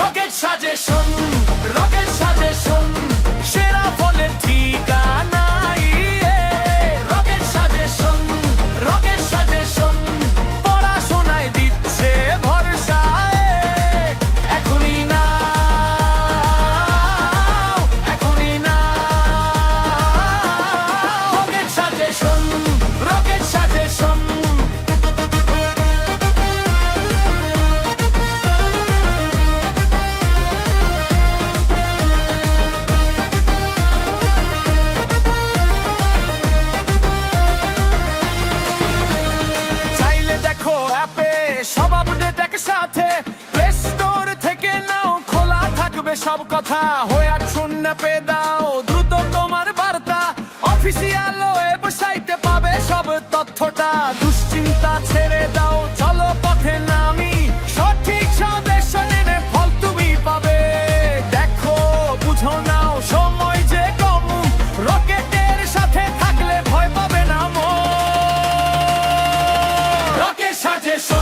Rocket suggestion, rocket suggestion, সেরা ফলের ঠিকানা। রকেট সাজেশন, রকেট সাজেশন, পড়াশোনায় দিচ্ছে ভরসা। এখনই নাও, এখনই নাও রকেট সাজেশন, রকেট সাজেশন। সব আপডেট একসাথে প্লে স্টোর থেকে নাও, খোলা থাকবে সব কথা। হয়ে শূন্য পে দাও দ্রুত তোমার বার্তা, অফিসিয়াল ওয়েবসাইটে পাবে সব তথ্যটা। দুশ্চিন্তা ছেড়ে দাও, চলো পথে নামি, সঠিক সাজেশন এনে ফল তুমি পাবে। দেখো বুঝো নাও, সময় যে কম, রকেটের সাথে থাকলে ভয় পাবে না মন। Rocket suggestion.